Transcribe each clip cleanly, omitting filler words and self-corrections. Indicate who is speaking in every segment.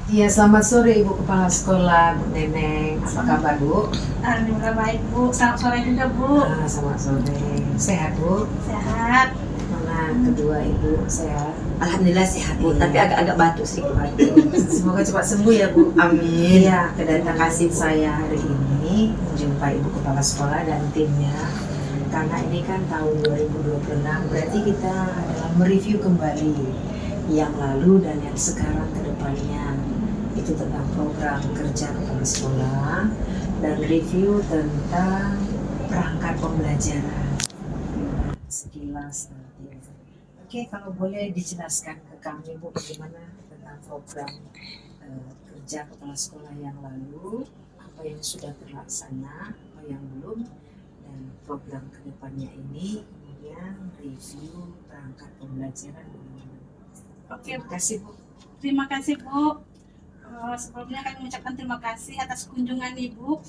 Speaker 1: Iya, selamat sore Ibu Kepala Sekolah, Bu Neneng. Apa kabar Bu?
Speaker 2: Alhamdulillah baik Bu. Selamat sore juga Bu.
Speaker 1: Selamat sore. Sehat Bu?
Speaker 2: Sehat.
Speaker 1: Mana kedua Ibu sehat?
Speaker 3: Alhamdulillah sehat Bu,
Speaker 1: Iya.
Speaker 3: tapi agak-agak batuk sih.
Speaker 1: Semoga cepat sembuh ya Bu.
Speaker 3: Amin.
Speaker 1: Iya, kedatangan saya hari ini menjumpai Ibu Kepala Sekolah dan timnya. Karena ini kan tahun 2026, berarti kita adalah mereview kembali yang lalu dan yang sekarang ke depannya. Itu tentang program kerja kepala sekolah dan review tentang perangkat pembelajaran sekilas nanti. Oke, kalau boleh dijelaskan ke kami Bu, bagaimana tentang program kerja kepala sekolah yang lalu, apa yang sudah terlaksana, apa yang belum, dan program kedepannya ini, kemudian review perangkat pembelajaran.
Speaker 2: Oke,
Speaker 1: Terima kasih Bu.
Speaker 2: terima kasih Bu. Sebelumnya kami mengucapkan terima kasih atas kunjungan Ibu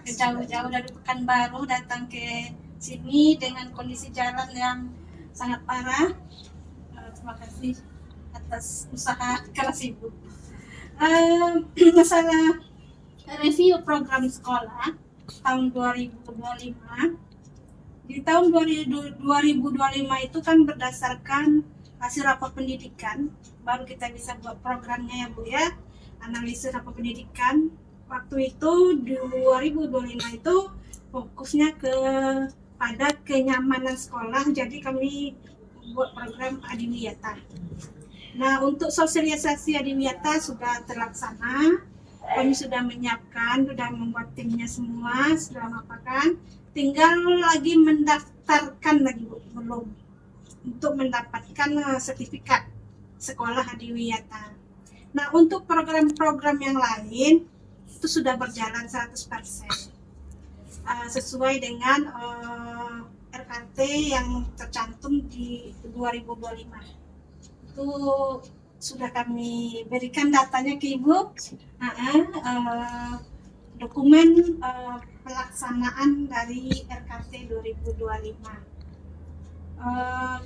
Speaker 2: jauh-jauh dari Pekanbaru datang ke sini dengan kondisi jalan yang sangat parah. Terima kasih atas usaha keras Ibu. Masalah review program sekolah tahun 2025. Di tahun 2025 itu kan berdasarkan hasil rapor pendidikan, baru kita bisa buat programnya ya Bu ya. Analisis rapor pendidikan waktu itu 2025 itu fokusnya pada kenyamanan sekolah, jadi kami buat program Adiwiyata. Nah, untuk sosialisasi Adiwiyata sudah terlaksana, kami sudah menyiapkan, sudah membuat timnya semua, sudah memaparkan, tinggal lagi mendaftarkan lagi Bu, belum, untuk mendapatkan sertifikat sekolah Adiwiyata. Nah, untuk program-program yang lain itu sudah berjalan 100% sesuai dengan RKT yang tercantum di 2025. Itu sudah kami berikan datanya ke Ibu. Dokumen pelaksanaan dari RKT 2025.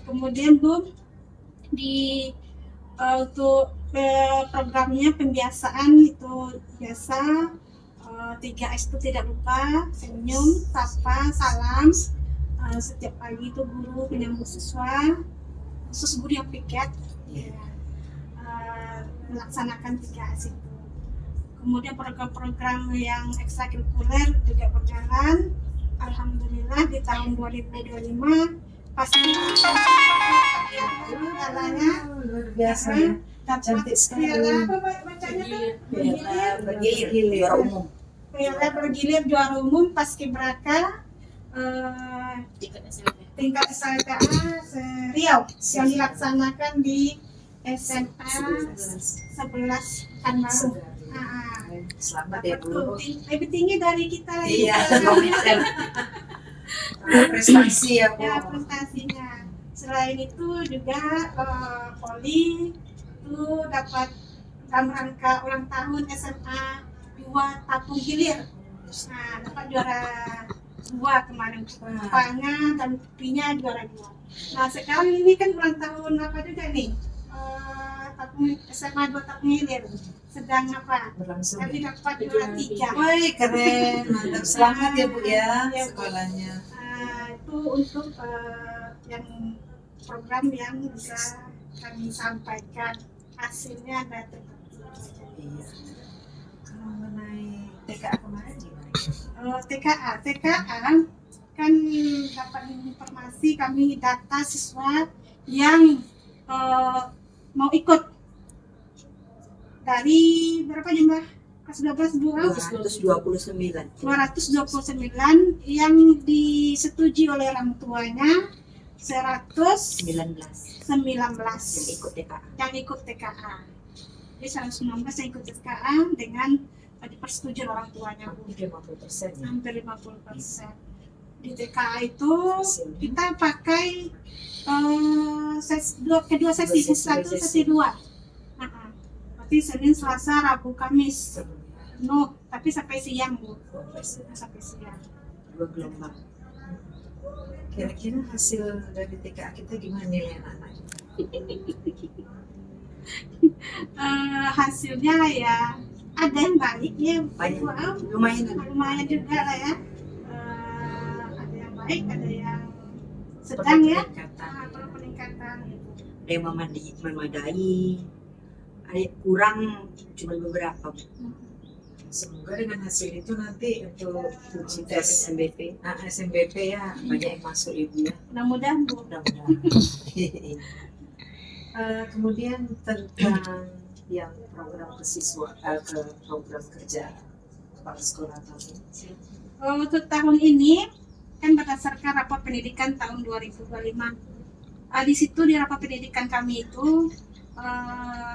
Speaker 2: Kemudian Bu, di untuk programnya pembiasaan itu biasa 3S itu tidak lupa, senyum, sapa, salam. Setiap pagi itu guru menyambut siswa, khusus guru yang piket, melaksanakan 3S itu. Kemudian program-program yang ekstrakurikuler juga berjalan. Alhamdulillah di tahun 2025 pasti pialanya
Speaker 1: Luar biasa ya. Cantik sekali.
Speaker 2: piala apa bacanya tuh?
Speaker 3: Bergilir juara umum.
Speaker 2: Piala bergilir juara umum paskibraka tingkat SLTA Riau yang dilaksanakan di SMA 11 Pekanbaru.
Speaker 1: Selamat ya Bu.
Speaker 2: Lebih tinggi dari kita lagi.
Speaker 3: Iya,
Speaker 1: Prestasi ya Bu.
Speaker 2: Ya, prestasinya. Selain itu juga Poli itu dapat dalam rangka ulang tahun SMA 2 Tapung Hilir. Nah, dapat juara 2 kemarin. Apanya dan pinya juara 2. Nah, sekarang ini kan ulang tahun apa juga nih? Tapung SMA 2 Tapung Hilir. Sedang apa?
Speaker 1: Berlangsung.
Speaker 2: Kami dapat juara 3.
Speaker 1: Woi, keren. Mantap. Selamat ya Bu ya sekolahnya.
Speaker 2: Itu untuk yang program yang bisa kami sampaikan, hasilnya ada terbentuk.
Speaker 1: Iya. Kalau mengenai TKA kemarin gimana?
Speaker 2: TKA kan dapat informasi kami data siswa yang mau ikut dari berapa jumlah kelas
Speaker 3: 229.
Speaker 2: 229 yang disetujui oleh orang tuanya 119
Speaker 3: 19 yang ikut TKA.
Speaker 2: yang ikut TKA. Jadi 119 yang ikut TKA dengan persetujuan orang tuanya
Speaker 1: Hampir 50% ya.
Speaker 2: hampir 50%. Di TKA itu kita pakai kedua sesi, satu sesi 2. Berarti Senin, Selasa, Rabu, Kamis. No, tapi sampai siang Bu. Sampai siang.
Speaker 1: 2 gelombang. Kira-kira hasil dari TKA kita gimana nilai anak-anak?
Speaker 2: Hasilnya ya ada yang baik ya,
Speaker 3: Banyak.
Speaker 2: wow, lumayan juga lah ya. Ada yang baik, ada yang sedang ya. Perlu peningkatan.
Speaker 3: Ada yang memadai, ada yang kurang cuma beberapa.
Speaker 1: Semoga dengan hasil itu nanti untuk uji tes
Speaker 3: SMBP.
Speaker 1: SMBP ya banyak yang masuk ibu ya.
Speaker 2: Mudah-mudahan Bu.
Speaker 1: Mudah-mudahan. Kemudian tentang yang program ke program kerja kepala sekolah kami.
Speaker 2: Untuk tahun ini kan berdasarkan rapor pendidikan tahun 2025. Di situ di rapor pendidikan kami itu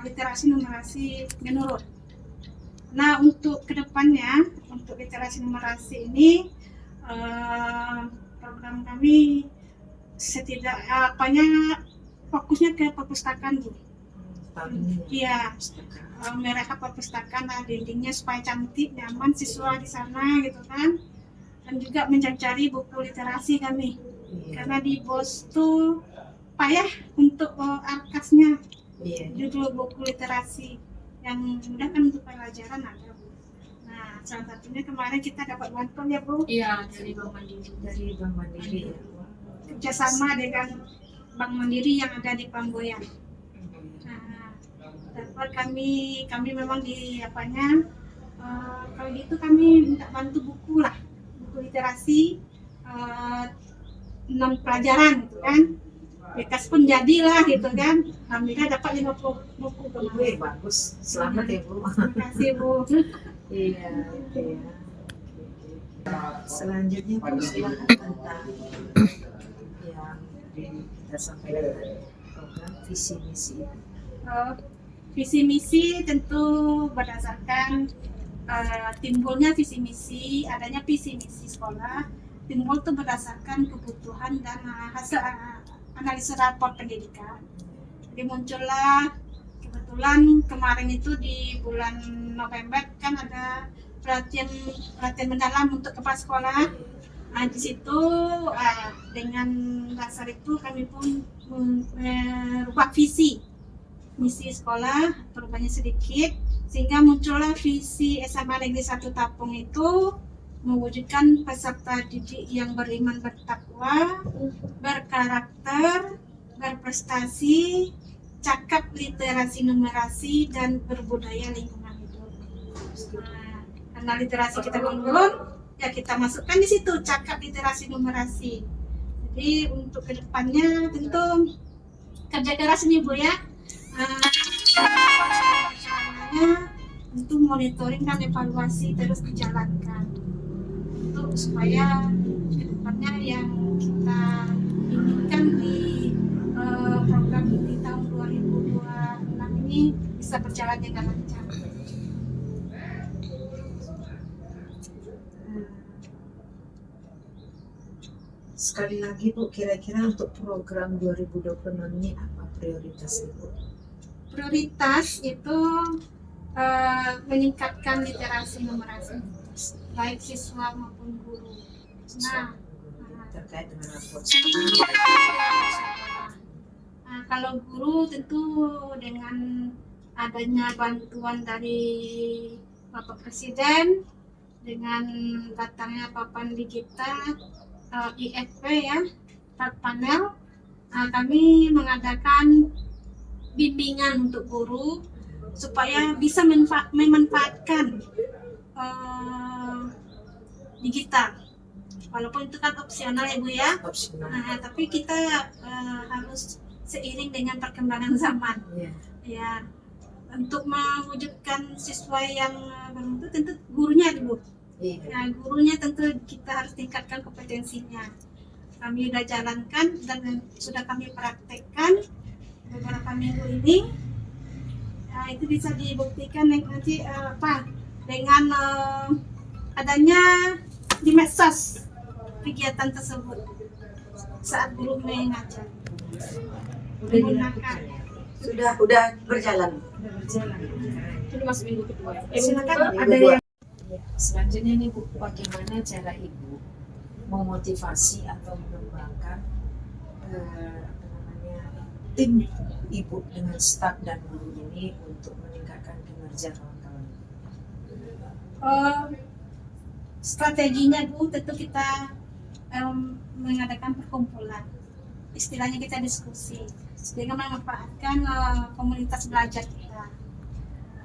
Speaker 2: literasi numerasi menurun. Nah, untuk kedepannya, untuk literasi numerasi ini program kami fokusnya ke perpustakaan Bu.
Speaker 1: Tahun ini
Speaker 2: Iya, mereka perpustakaan dindingnya supaya cantik, nyaman siswa di sana gitu kan. Dan juga mencari buku literasi kami. Karena di BOS tuh payah untuk arkasnya, judul buku literasi yang mudah kan untuk pelajaran ada Bu. Nah, salah satunya kemarin kita dapat bantuan ya Bu.
Speaker 3: Iya, dari Bank Mandiri.
Speaker 1: dari Bank Mandiri ya.
Speaker 2: Kerjasama dengan Bank Mandiri yang ada di Pamboyan. Nah, dapat kami memang di kalau gitu kami minta bantu buku lah, buku literasi 6 pelajaran gitu kan. Bekas pun jadilah gitu kan. Alhamdulillah dapat 50 buku kemarin.
Speaker 1: Bagus, selamat ya Bu.
Speaker 2: Terima kasih Bu.
Speaker 1: Iya. Selanjutnya Bu silakan tentang yang kita sampaikan program visi misi.
Speaker 2: Visi misi tentu berdasarkan timbulnya visi misi, adanya visi misi sekolah timbul itu berdasarkan kebutuhan dan hasil analisa rapor pendidikan. Jadi muncullah kebetulan kemarin itu di bulan November kan ada pelatihan mendalam untuk kepala sekolah. Nah, di situ dengan dasar itu kami pun merubah misi sekolah, perubahannya sedikit sehingga muncullah visi SMA Negeri 1 Tapung itu mewujudkan peserta didik yang beriman bertakwa, berkarakter, berprestasi, cakap literasi numerasi dan berbudaya lingkungan hidup. Nah, karena literasi kita menurun, ya kita masukkan di situ cakap literasi numerasi. Jadi untuk kedepannya tentu kerja keras nih Bu ya. Untuk monitoring dan evaluasi terus dijalankan untuk supaya kedepannya yang kita inginkan di program di tahun 2026 ini bisa berjalan dengan lancar.
Speaker 1: Sekali lagi Bu, kira-kira untuk program 2026 ini apa prioritasnya Bu?
Speaker 2: Prioritas itu meningkatkan literasi numerasi baik siswa maupun guru. Nah,
Speaker 1: terkait dengan rapor.
Speaker 2: Nah, kalau guru tentu dengan adanya bantuan dari Bapak Presiden dengan datangnya papan digital IFP ya, panel, kami mengadakan bimbingan untuk guru supaya bisa memanfaatkan digital. Walaupun itu kan opsional ya Bu ya. Nah, tapi kita harus seiring dengan perkembangan zaman. Ya, untuk mewujudkan siswa yang bermutu tentu gurunya Bu. Nah, gurunya tentu kita harus tingkatkan kompetensinya. Kami sudah jalankan dan sudah kami praktekkan beberapa minggu ini. Nah, itu bisa dibuktikan nanti dengan adanya di medsos kegiatan tersebut saat guru mengajar. Menggunakan
Speaker 3: Sudah berjalan.
Speaker 2: ini masuk minggu kedua.
Speaker 1: Silakan ada yang selanjutnya nih Bu, bagaimana cara Ibu memotivasi atau mengembangkan tim ibu dengan staf dan guru ini untuk meningkatkan kinerja kawan-kawan?
Speaker 2: Strateginya Bu, tentu kita mengadakan perkumpulan, istilahnya kita diskusi dengan memanfaatkan komunitas belajar kita.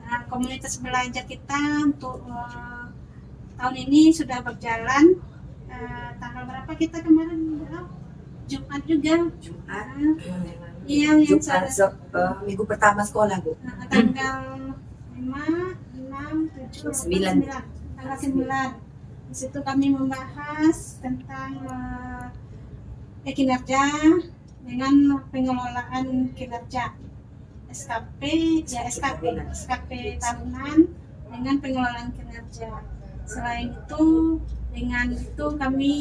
Speaker 2: Nah, komunitas belajar kita untuk tahun ini sudah berjalan. Tanggal berapa kita kemarin? Jumat juga.
Speaker 3: Jumat.
Speaker 2: Iya, yang
Speaker 3: Minggu pertama sekolah Bu.
Speaker 2: tanggal 5, 6, 7,
Speaker 3: 9.
Speaker 2: Tanggal 9. Di situ kami membahas tentang kinerja dengan pengelolaan kinerja SKP, SKP tahunan dengan pengelolaan kinerja. Selain itu, dengan itu kami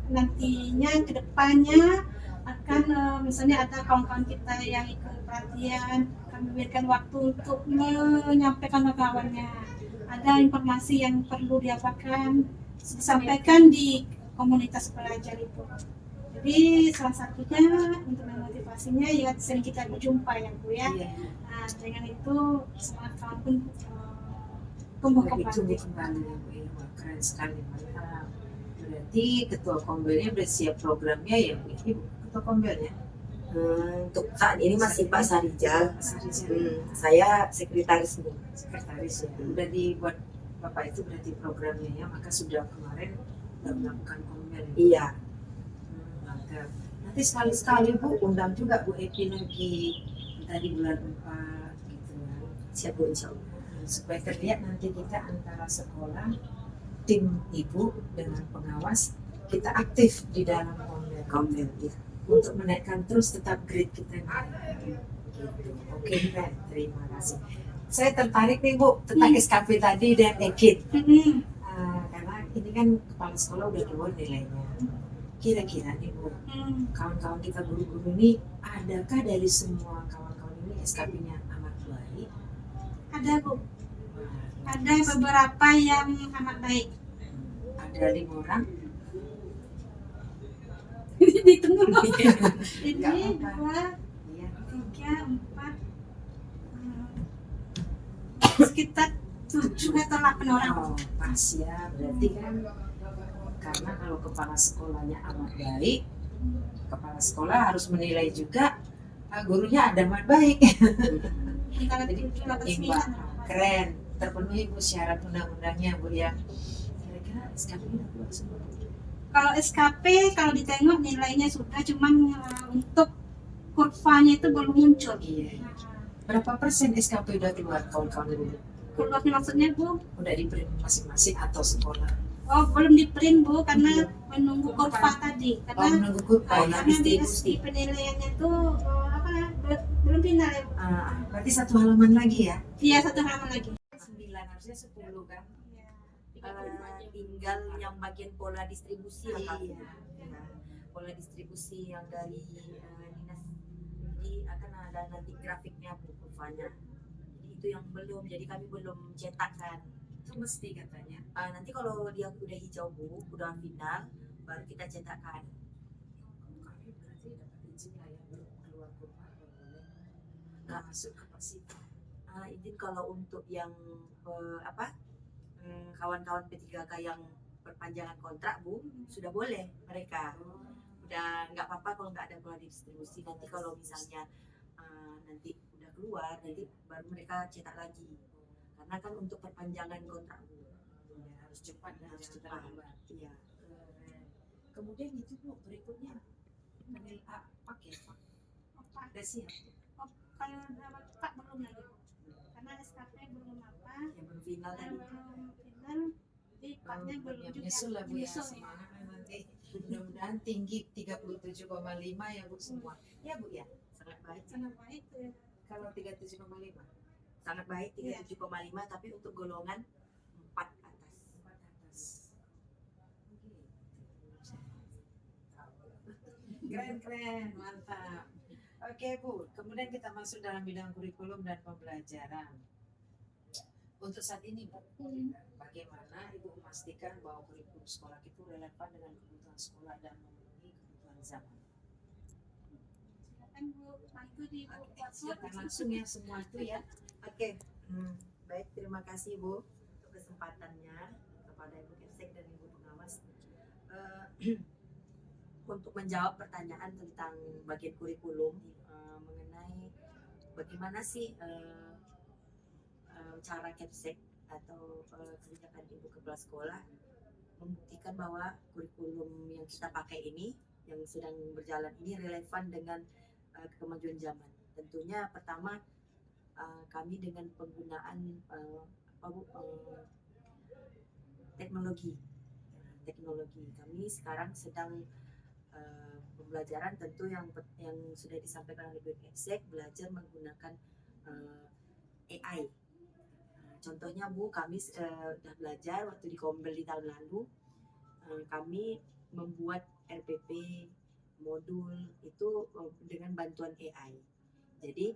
Speaker 2: nantinya kedepannya akan misalnya ada kawan-kawan kita yang ikut pelatihan, kami berikan waktu untuk menyampaikan ke kawannya. Ada informasi yang perlu diapakan, disampaikan di komunitas pelajar itu. Jadi salah satunya untuk memotivasinya ya sering kita berjumpa ya Bu ya. Nah, dengan itu semangat kawan pun tumbuh kembali.
Speaker 1: Keren sekali, mantap. Berarti ketua kombelnya bersiap programnya ya Bu, Ibu ketua kombelnya?
Speaker 3: Untuk saat ini masih Pak Sarijal.
Speaker 1: Sarijal.
Speaker 3: Saya sekretaris Bu.
Speaker 1: Sekretaris ya. Udah dibuat Bapak itu berarti programnya ya, maka sudah kemarin melakukan kombel.
Speaker 3: Iya.
Speaker 1: Mantap. Nanti sekali-sekali Bu undang juga Bu Epi lagi tadi bulan 4 gitu ya.
Speaker 3: Siap Bu, insya Allah.
Speaker 1: Supaya terlihat nanti kita antara sekolah, tim ibu dengan pengawas, kita aktif di dalam kombel
Speaker 3: Ya.
Speaker 1: untuk menaikkan terus tetap grade kita naik. Gitu. Oke, Ren, terima kasih. Saya tertarik nih Bu tentang SKP tadi dan EKID. Karena ini kan kepala sekolah udah keluar nilainya. Kira-kira nih Bu, kawan-kawan kita guru-guru ini, adakah dari semua kawan-kawan ini SKP-nya amat baik?
Speaker 2: Ada Bu, ada beberapa yang amat baik.
Speaker 1: Ada 5 orang.
Speaker 2: Ditunggu Bu. Ini
Speaker 1: Nggak
Speaker 2: 2,
Speaker 1: apa-apa.
Speaker 2: 3, 4, sekitar 7 atau 8 orang.
Speaker 1: Oh, pas ya. Berarti kan karena kalau kepala sekolahnya amat baik, kepala sekolah harus menilai juga gurunya ada amat baik.
Speaker 2: Antara
Speaker 1: Jadi
Speaker 2: 7 atau
Speaker 1: imbang.
Speaker 2: 9.
Speaker 1: Keren. Terpenuhi Bu syarat undang-undangnya Bu ya. Kira-kira SKP ini keluar semua.
Speaker 2: Kalau SKP kalau ditengok nilainya sudah, cuman untuk kurvanya itu belum muncul.
Speaker 1: Iya. Berapa persen SKP udah keluar kawan-kawan dulu?
Speaker 2: Kurvanya maksudnya Bu?
Speaker 1: Udah di print masing-masing atau sekolah?
Speaker 2: Oh, belum di print Bu, karena menunggu kurva tadi.
Speaker 1: Oh,
Speaker 2: Karena
Speaker 1: menunggu kurva.
Speaker 2: karena di penilaiannya itu belum final ya Bu.
Speaker 1: Berarti 1 halaman lagi ya?
Speaker 2: Iya, 1 halaman lagi.
Speaker 1: 9 harusnya 10 kan?
Speaker 3: Tinggal yang bagian pola distribusi ya Kak.
Speaker 1: Iya.
Speaker 3: Pola distribusi yang dari dinas. Jadi akan ada nanti grafiknya Bu, kurvanya. Jadi itu yang belum, jadi kami belum cetak kan.
Speaker 1: Itu mesti katanya.
Speaker 3: Nanti kalau dia udah hijau Bu, udah final, baru kita cetakkan.
Speaker 1: Kami berarti dapat izin lah ya, belum keluar kurva boleh nggak masuk kapasitas.
Speaker 3: Izin kalau untuk yang kawan-kawan P3K yang perpanjangan kontrak Bu, sudah boleh mereka. Udah nggak apa-apa kalau nggak ada pola distribusi. Nanti kalau misalnya nanti udah keluar, nanti baru mereka cetak lagi. Karena kan untuk perpanjangan kontrak Bu.
Speaker 1: Ya, harus cepat dan
Speaker 3: Harus
Speaker 1: harus
Speaker 3: cepat.
Speaker 1: cepat.
Speaker 3: Iya.
Speaker 1: Kemudian itu Bu, berikutnya panel A pakai
Speaker 2: Apa?
Speaker 1: udah siap.
Speaker 2: Kalau Pak belum lagi, karena SKP belum apa,
Speaker 3: Yang belum final tadi.
Speaker 2: belum final, di Paknya belum juga.
Speaker 1: Menyusul lah Bu ya,
Speaker 2: Menyusul, ya.
Speaker 1: semangat nanti. Mudah-mudahan tinggi 37,5 ya Bu semua. Ya Bu ya,
Speaker 3: Sangat baik.
Speaker 2: Sangat baik tuh.
Speaker 1: kalau 37,5
Speaker 3: Sangat baik
Speaker 2: Iya.
Speaker 3: 37,5, tapi untuk golongan 4 atas.
Speaker 1: 4 atas. Keren, mantap. Oke Bu, kemudian kita masuk dalam bidang kurikulum dan pembelajaran. Untuk saat ini Bu, bagaimana Ibu memastikan bahwa kurikulum sekolah itu relevan dengan kebutuhan sekolah dan memenuhi kebutuhan zaman?
Speaker 2: kan Bu. Nah, itu di Bu
Speaker 3: Oke,
Speaker 2: buat
Speaker 3: silakan langsung ya semua itu ya. Oke, baik, terima kasih Bu untuk kesempatannya kepada Ibu Kepsek dan Ibu Pengawas. Untuk menjawab pertanyaan tentang bagian kurikulum mengenai bagaimana sih cara Kepsek atau kebijakan Ibu Kepala Sekolah membuktikan bahwa kurikulum yang kita pakai ini, yang sedang berjalan ini relevan dengan kemajuan zaman. Tentunya pertama kami dengan penggunaan teknologi. Kami sekarang sedang pembelajaran tentu yang sudah disampaikan oleh Bu Kepsek, belajar menggunakan AI. Contohnya Bu, kami sudah belajar waktu di Kombel di tahun lalu, kami membuat RPP modul itu dengan bantuan AI. Jadi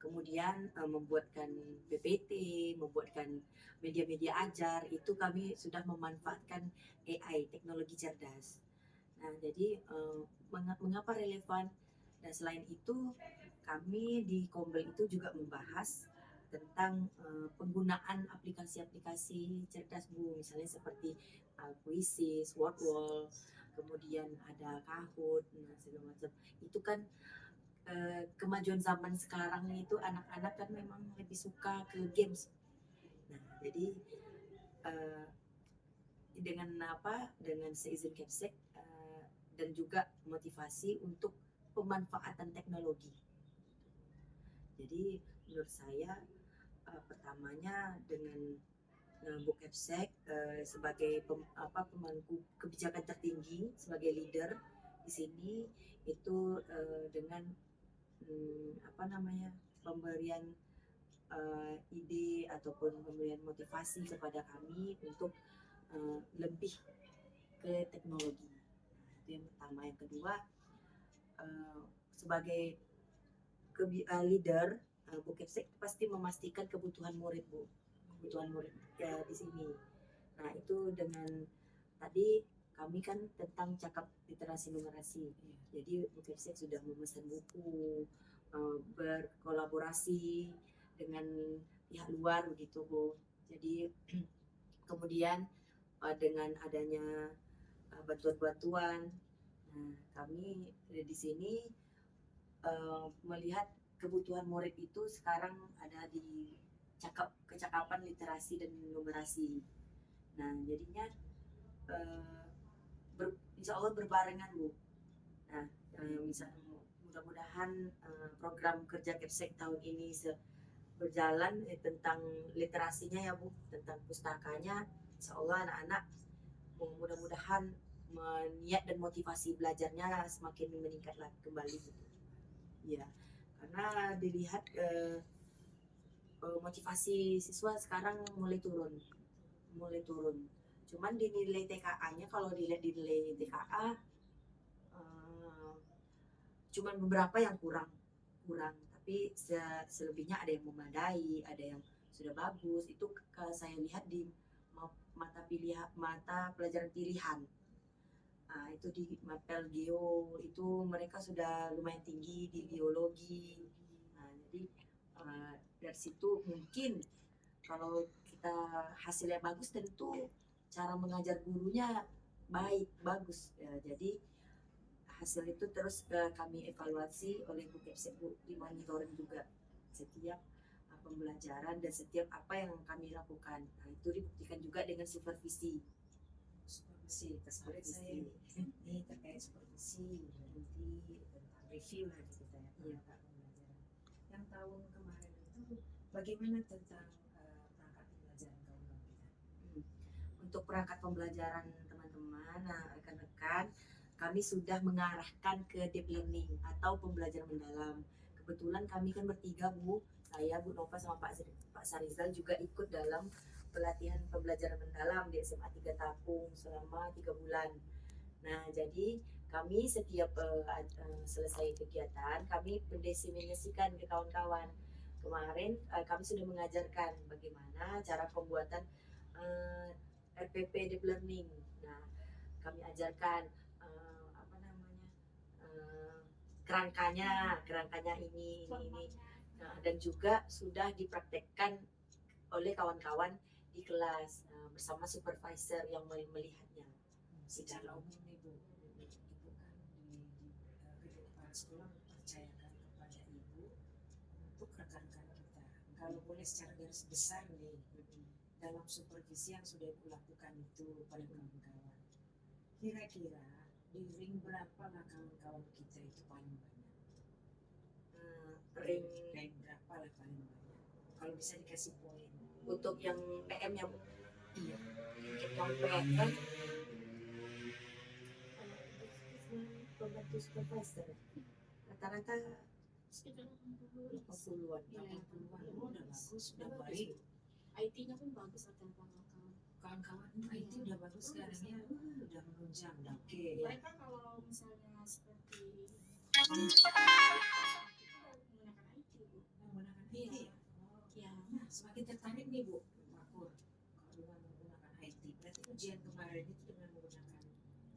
Speaker 3: kemudian membuatkan PPT, membuatkan media-media ajar, itu kami sudah memanfaatkan AI, teknologi cerdas. Nah, jadi mengapa relevan? Dan selain itu, kami di Kombel itu juga membahas tentang penggunaan aplikasi-aplikasi cerdas Bu, misalnya seperti Quizzes, Wordwall, kemudian ada Kahoot, nah segala macam. Itu kan kemajuan zaman sekarang itu anak-anak kan memang lebih suka ke games. Nah, jadi dengan seizin Kepsek dan juga motivasi untuk pemanfaatan teknologi. Jadi menurut saya pertamanya dengan Bu Kepsek sebagai pemangku kebijakan tertinggi, sebagai leader di sini itu dengan pemberian ide ataupun pemberian motivasi kepada kami untuk lebih ke teknologi. Itu yang pertama. Yang kedua, sebagai leader, Bu Kepsek pasti memastikan kebutuhan murid Bu, kebutuhan murid di sini. Nah itu dengan tadi kami kan tentang cakap literasi numerasi. Jadi Bu Kepsek sudah memesan buku, berkolaborasi dengan pihak luar begitu Bu. Jadi kemudian dengan adanya bantuan-bantuan, kami di sini melihat kebutuhan murid itu sekarang ada di kecakapan literasi dan numerasi. Nah jadinya insya Allah berbarengan Bu. Nah mudah-mudahan program kerja Kepsek tahun ini berjalan tentang literasinya ya Bu, tentang pustakanya. Insya Allah anak-anak mudah-mudahan niat dan motivasi belajarnya semakin meningkat kembali gitu. Ya, karena dilihat motivasi siswa sekarang mulai turun. Cuman di nilai TKA-nya, kalau dilihat di nilai TKA cuman beberapa yang kurang, tapi selebihnya ada yang memadai, ada yang sudah bagus. Itu kalau saya lihat di mata pelajaran pilihan. Itu di Mapel Geo itu mereka sudah lumayan tinggi di biologi. Jadi dari situ mungkin kalau kita hasilnya bagus, tentu cara mengajar gurunya bagus ya. Jadi hasil itu terus kami evaluasi oleh Bu Kepsek Bu, dimonitoring juga setiap pembelajaran dan setiap apa yang kami lakukan. Itu dibuktikan juga dengan supervisi.
Speaker 1: Terkait saya ini terkait supervisi, nanti tentang review nanti kita ya perangkat pembelajaran. Yang tahun kemarin itu bagaimana tentang perangkat pembelajaran kawan-kawan kita?
Speaker 3: Untuk perangkat pembelajaran teman-teman, rekan-rekan, kami sudah mengarahkan ke deep learning atau pembelajaran mendalam. Kebetulan kami kan bertiga Bu, saya, Bu Nova sama Pak Sarizal juga ikut dalam pelatihan pembelajaran mendalam di SMA 3 Tapung selama 3 bulan. Nah, jadi kami setiap selesai kegiatan, kami mendiseminasikan ke kawan-kawan. Kemarin kami sudah mengajarkan bagaimana cara pembuatan RPP Deep Learning. Nah, kami ajarkan kerangkanya ini. Nah, dan juga sudah dipraktekkan oleh kawan-kawan di kelas bersama supervisor yang melihatnya.
Speaker 1: Secara umum nih Bu, Ibu kan di kepala sekolah mempercayakan kepada Ibu untuk rekan-rekan kita. Kalau boleh secara garis besar nih, dalam supervisi yang sudah Ibu lakukan itu pada kawan-kawan, kira-kira di ring berapa lah kawan-kawan kita itu paling banyak? Ring berapa lah paling banyak? Kalau bisa dikasih poin.
Speaker 3: Untuk yang PM-nya Bu.
Speaker 1: Iya.
Speaker 3: Yang PM kan pembantu supervisor rata-rata
Speaker 2: Sekitar
Speaker 3: 80-an.
Speaker 1: 80-an, udah bagus, udah baik.
Speaker 2: IT-nya pun bagus atau
Speaker 1: Kawan-kawan IT udah bagus sekarang ya, udah menunjang, udah oke ya.
Speaker 2: mereka kalau misalnya seperti menggunakan IT Bu.
Speaker 1: Menggunakan
Speaker 2: Iya.
Speaker 1: IT.
Speaker 2: Ya.
Speaker 1: Nah, semakin tertarik nih Bu, Makur, kalau dengan menggunakan IT. Berarti ujian kemarin itu dengan menggunakan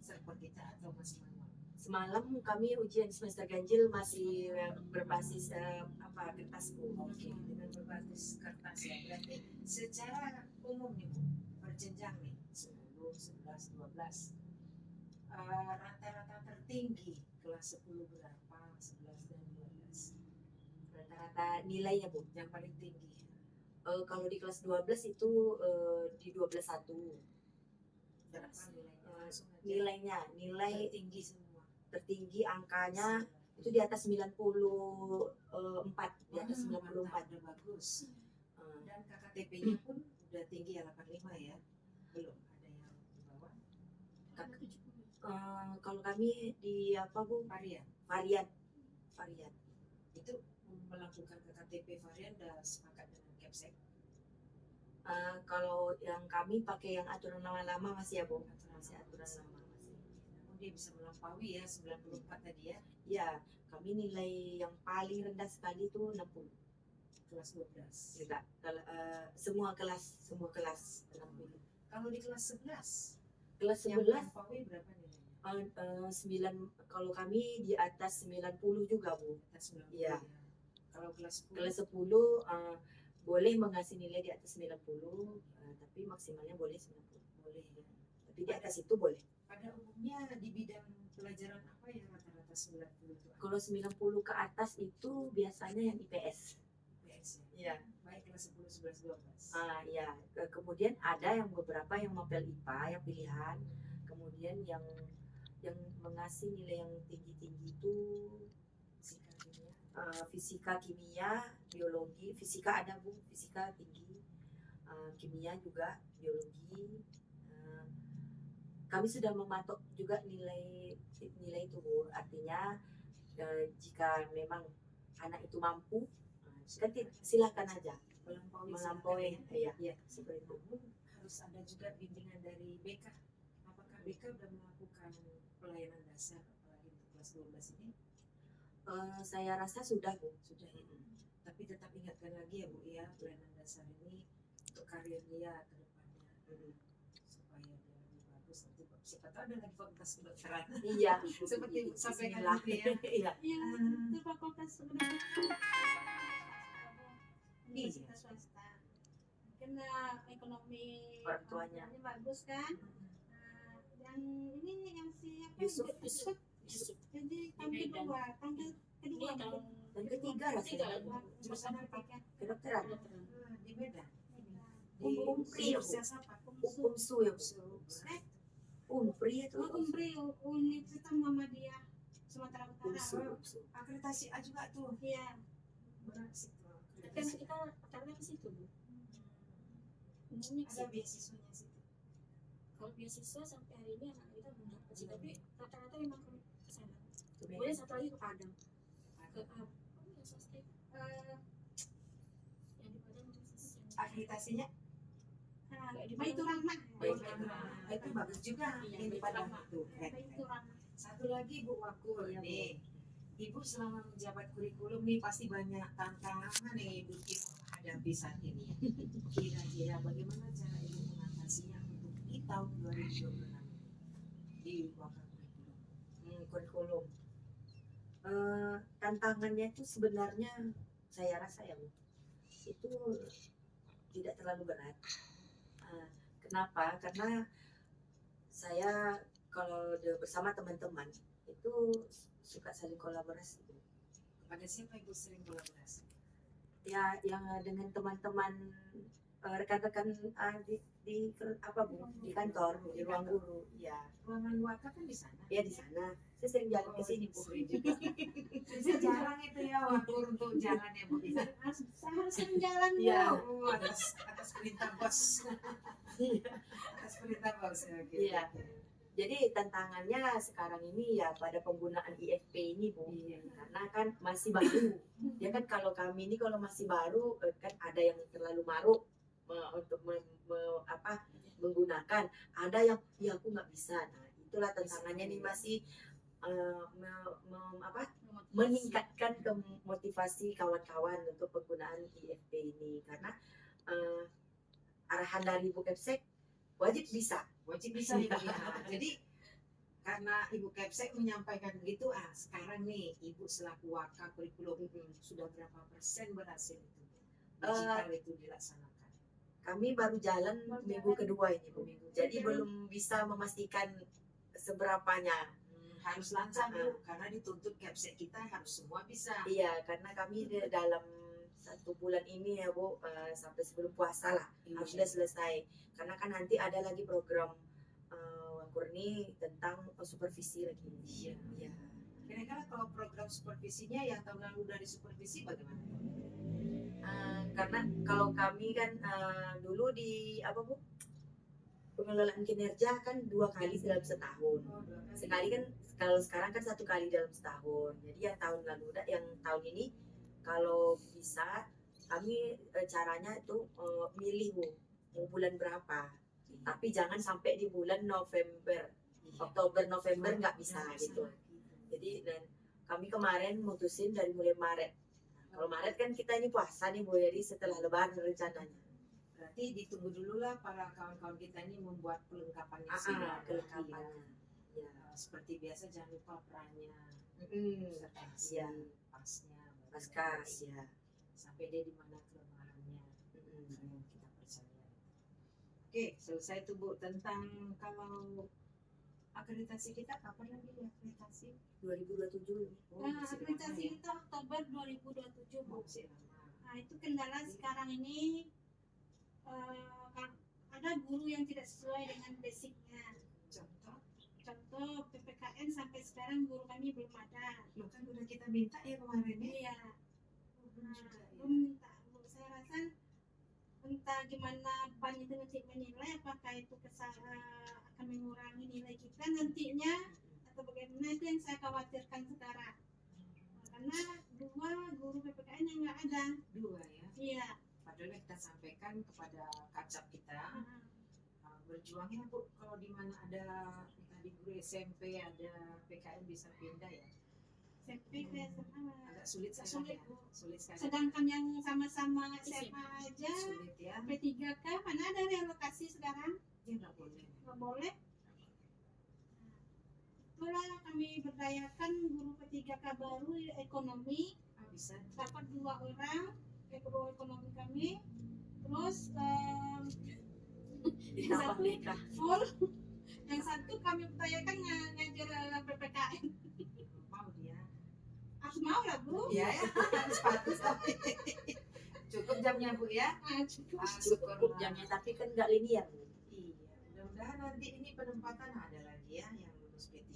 Speaker 1: server kita atau masih manual?
Speaker 3: Semalam kami ujian semester ganjil masih berbasis kertas Bu.
Speaker 1: Oke, dengan berbasis kertas ya. Berarti secara umum nih Bu, berjenjang nih 10, 11, 12. Rata-rata tertinggi kelas 10 berapa, 11 dan 12?
Speaker 3: Rata-rata nilainya Bu.
Speaker 1: Yang paling tinggi.
Speaker 3: Kalau di kelas 12 itu di 12.1.
Speaker 1: Berapa nilainya? Langsung aja.
Speaker 3: Nilai
Speaker 1: Tinggi semua.
Speaker 3: tertinggi angkanya itu di atas 94, di atas 94.
Speaker 1: Udah bagus. Dan KKTP-nya pun udah tinggi ya, 85 ya. Belum ada yang di bawah.
Speaker 3: Kalau kami di apa Bu?
Speaker 1: Varian.
Speaker 3: Varian.
Speaker 1: Itu melakukan KKTP varian udah sepakat dengan Kepsek.
Speaker 3: Kalau yang kami pakai yang aturan lama masih ya Bu. Masih aturan lama.
Speaker 1: Namun dia bisa melampaui ya 94 tadi ya.
Speaker 3: Ya, kami nilai yang paling rendah sekali itu 60.
Speaker 1: Kelas 12.
Speaker 3: Enggak, semua kelas 60.
Speaker 1: Kalau di kelas 11,
Speaker 3: Kelas
Speaker 1: yang
Speaker 3: 11
Speaker 1: melampaui berapa nilainya?
Speaker 3: 9, kalau kami di atas 90 juga Bu.
Speaker 1: Atas 90
Speaker 3: Iya.
Speaker 1: ya. Kalau kelas 10,
Speaker 3: Kelas 10 boleh mengasih nilai di atas 90, tapi maksimalnya boleh 90.
Speaker 1: boleh ya.
Speaker 3: Tapi di atas itu boleh.
Speaker 1: Pada umumnya di bidang pelajaran apa yang rata-rata 90 itu?
Speaker 3: Kalau 90 ke atas itu biasanya yang IPS.
Speaker 1: IPS ya.
Speaker 3: Iya.
Speaker 1: Baik kelas 10, 11, 12.
Speaker 3: Ya. Kemudian ada yang beberapa yang mapel IPA yang pilihan. Kemudian yang mengasih nilai yang tinggi-tinggi itu fisika, kimia, biologi. Fisika ada Bu, fisika tinggi. Kimia juga, biologi. Kami sudah mematok juga nilai itu Bu. Artinya jika memang anak itu mampu, silakan aja melampaui. Iya, seperti itu.
Speaker 1: Namun harus ada juga bimbingan dari BK. Apakah BK sudah melakukan pelayanan dasar apalagi untuk kelas 12 ini?
Speaker 3: Saya rasa sudah Bu.
Speaker 1: Sudah ya. Tapi tetap ingatkan lagi ya Bu ya, pelayanan dasar ini untuk karir dia ke depannya. Supaya dia lebih bagus. Nanti siapa tahu ada lagi fakultas kedokteran.
Speaker 3: Iya.
Speaker 1: Seperti sampaikan
Speaker 3: Bismillah.
Speaker 1: tadi ya.
Speaker 3: Iya.
Speaker 2: Itu fakultas sebenarnya universitas swasta. Mungkin ekonomi
Speaker 3: Orang tuanya.
Speaker 2: bagus kan. Yang ini yang siapa?
Speaker 3: Yusuf.
Speaker 2: Jadi tampil kedua, tampil kedua.
Speaker 3: Dan ketiga rasanya
Speaker 2: Jurusan apa kan?
Speaker 3: kedokteran.
Speaker 1: Di Medan.
Speaker 3: Umpri ya Bu.
Speaker 1: Universitas apa?
Speaker 3: Umsu ya Bu. Umpri itu.
Speaker 2: Umpri Universitas Muhammadiyah Sumatera Utara.
Speaker 1: Akreditasi A juga tuh.
Speaker 2: Iya.
Speaker 1: Berasik tuh.
Speaker 2: Kan kita karena ke situ Bu. Umumnya
Speaker 1: Ada beasiswanya sih.
Speaker 4: Kalau beasiswa sampai hari ini anak kita belum dapat sih, tapi rata-rata memang ke sana.
Speaker 3: Ke
Speaker 4: Kemudian satu lagi ke Padang, ke
Speaker 1: Ada.
Speaker 4: yang swasta itu, yang di Padang universitas yang
Speaker 1: Akreditasinya
Speaker 2: Baitur Rahmah.
Speaker 1: Itu bagus juga
Speaker 4: Iya,
Speaker 1: yang di Padang itu.
Speaker 2: Baitur Rahmah.
Speaker 1: Satu lagi Bu Wakur nih. Ibu selama menjabat kurikulum nih pasti banyak tantangan yang Ibu hadapi saat ini. Kira-kira bagaimana cara Ibu mengatasinya untuk di tahun 2026 di wakil kurikulum?
Speaker 3: Kurikulum. Tantangannya itu sebenarnya saya rasa ya Bu, itu tidak terlalu berat. Kenapa? Karena saya kalau bersama teman-teman itu suka saling kolaborasi.
Speaker 1: Kepada siapa Ibu sering kolaborasi?
Speaker 3: Ya, yang dengan teman-teman rekan-rekan di apa Bu, di kantor, di ruang guru. Ya,
Speaker 1: Ruangan Waka kan di sana.
Speaker 3: ya di sana. Saya sering jalan ke sini Bu.
Speaker 1: Sering juga. Saya jarang itu ya waktu untuk jalan ya Bu.
Speaker 2: Saya harus sering jalan Bu.
Speaker 3: Iya.
Speaker 1: Oh, atas perintah bos. Atas perintah bos ya. Gitu.
Speaker 3: Iya. Jadi tantangannya sekarang ini ya pada penggunaan IFP ini Bu.
Speaker 1: Iya.
Speaker 3: Karena kan masih baru. Ya kan kalau kami ini kalau masih baru kan ada yang terlalu maruk untuk menggunakan. Ada yang ya aku nggak bisa. Nah itulah tantangannya nih masih meningkatkan ke motivasi kawan-kawan untuk penggunaan IFP ini karena arahan dari Bu Kepsek wajib bisa.
Speaker 1: Wajib bisa Ibu ya. Jadi karena Ibu Kepsek menyampaikan begitu, sekarang nih Ibu selaku Waka kurikulum sudah berapa persen berhasil itu digital itu dilaksanakan?
Speaker 3: Kami baru jalan minggu kedua ini Bu. Jadi belum bisa memastikan seberapanya.
Speaker 1: Harus lancar Bu, karena dituntut Kepsek kita harus semua bisa.
Speaker 3: Iya, karena kami dalam 1 bulan ini ya Bu, sampai sebelum puasa lah harus sudah selesai. Karena kan nanti ada lagi program Kurni tentang supervisi lagi.
Speaker 1: Iya.
Speaker 3: Iya.
Speaker 1: Kira-kira kalau program supervisinya yang tahun lalu dari supervisi bagaimana?
Speaker 3: Karena kalau kami kan dulu di apa Bu, pengelolaan kinerja kan 2 kali dalam setahun. Sekali kan kalau sekarang kan 1 kali dalam setahun. Jadi yang tahun lalu yang tahun ini kalau bisa kami caranya itu milih Bu mau bulan berapa. Tapi jangan sampai di bulan November, Oktober, November nggak bisa gitu. Jadi dan kami kemarin mutusin dari mulai Maret. Kalau Maret kan kita ini puasa nih Bu, jadi setelah Lebaran rencananya.
Speaker 1: Berarti ditunggu dulu lah para kawan-kawan kita ini membuat pelengkapannya
Speaker 3: Kelengkapannya.
Speaker 1: Ya, seperti biasa jangan lupa perannya, sertifikasi,
Speaker 3: Iya.
Speaker 1: pasnya,
Speaker 3: Paskas ya.
Speaker 1: sampai dia di mana kelemahannya, yang kita percaya. Oke, selesai tuh Bu tentang kalau akreditasi kita kapan lagi akreditasi?
Speaker 3: 2027.
Speaker 2: Nah,
Speaker 1: masih
Speaker 2: akreditasi
Speaker 1: lama ya?
Speaker 2: kita Oktober 2027 Bu.
Speaker 1: Masih lama.
Speaker 2: Nah itu kendala sekarang ini ada guru yang tidak sesuai dengan basicnya. Contoh PPKN sampai sekarang guru kami belum ada.
Speaker 1: Lo kan udah kita minta ya kemarin ya.
Speaker 2: Iya.
Speaker 1: Belum
Speaker 2: Nah,
Speaker 1: juga ya.
Speaker 2: belum minta. Saya rasa entah gimana ban itu nanti menilai apakah itu akan mengurangi nilai kita nantinya atau bagaimana, itu yang saya khawatirkan sekarang. Karena 2 guru PPKN yang nggak ada.
Speaker 1: 2 ya.
Speaker 2: Iya.
Speaker 1: Padahal kita sampaikan kepada kacap kita, berjuangnya Bu, kalau di mana ada tadi guru SMP ada PKN bisa pindah ya.
Speaker 2: SMP ke SMA
Speaker 1: Agak sulit
Speaker 2: Agak
Speaker 1: sekarang
Speaker 2: sulit,
Speaker 1: ya.
Speaker 2: Bu.
Speaker 1: Sulit sekali.
Speaker 2: sedangkan yang sama-sama SMA aja
Speaker 1: Sulit ya.
Speaker 2: P3K mana ada relokasi sekarang,
Speaker 1: Dia nggak boleh.
Speaker 2: nggak boleh. Itulah kami berdayakan guru P3K baru ekonomi,
Speaker 1: Bisa.
Speaker 2: dapat 2 orang guru ekonomi kami, terus yang
Speaker 3: Tambah
Speaker 2: satu
Speaker 3: nikah.
Speaker 2: full, yang satu kami berdayakan ngajar PPKN.
Speaker 1: Mau dia.
Speaker 2: Harus mau lah Bu.
Speaker 1: Ya ya. Harus patuh tapi. Cukup jamnya Bu ya.
Speaker 2: Cukup.
Speaker 3: Cukup jamnya tapi kan nggak linear.
Speaker 1: Iya. Mudah-mudahan nanti ini penempatan ada lagi ya yang lulus P3.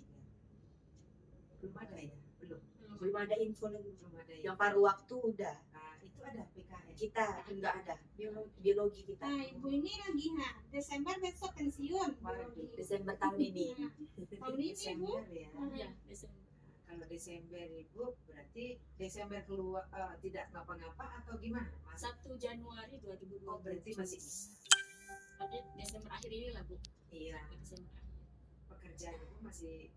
Speaker 1: Belum ada ya?
Speaker 3: Belum ada info lagi.
Speaker 1: Belum ada ya.
Speaker 3: Yang paruh waktu udah.
Speaker 1: Nah, itu ada PKN.
Speaker 3: Kita nggak ada. Biologi kita.
Speaker 2: Nah ibu ini lagi Desember besok pensiun.
Speaker 1: Waduh.
Speaker 3: Desember tahun ini.
Speaker 2: Nah, tahun ini Bu.
Speaker 1: Desember ya.
Speaker 4: Iya, Desember.
Speaker 1: Kalau Desember Ibu berarti Desember keluar tidak ngapa-ngapa atau gimana?
Speaker 4: 1 Januari 2020.
Speaker 1: Oh berarti masih bisa.
Speaker 4: Pada Desember akhir ini lah Bu.
Speaker 1: Iya.
Speaker 4: Desember akhir.
Speaker 1: Pekerjaan Ibu masih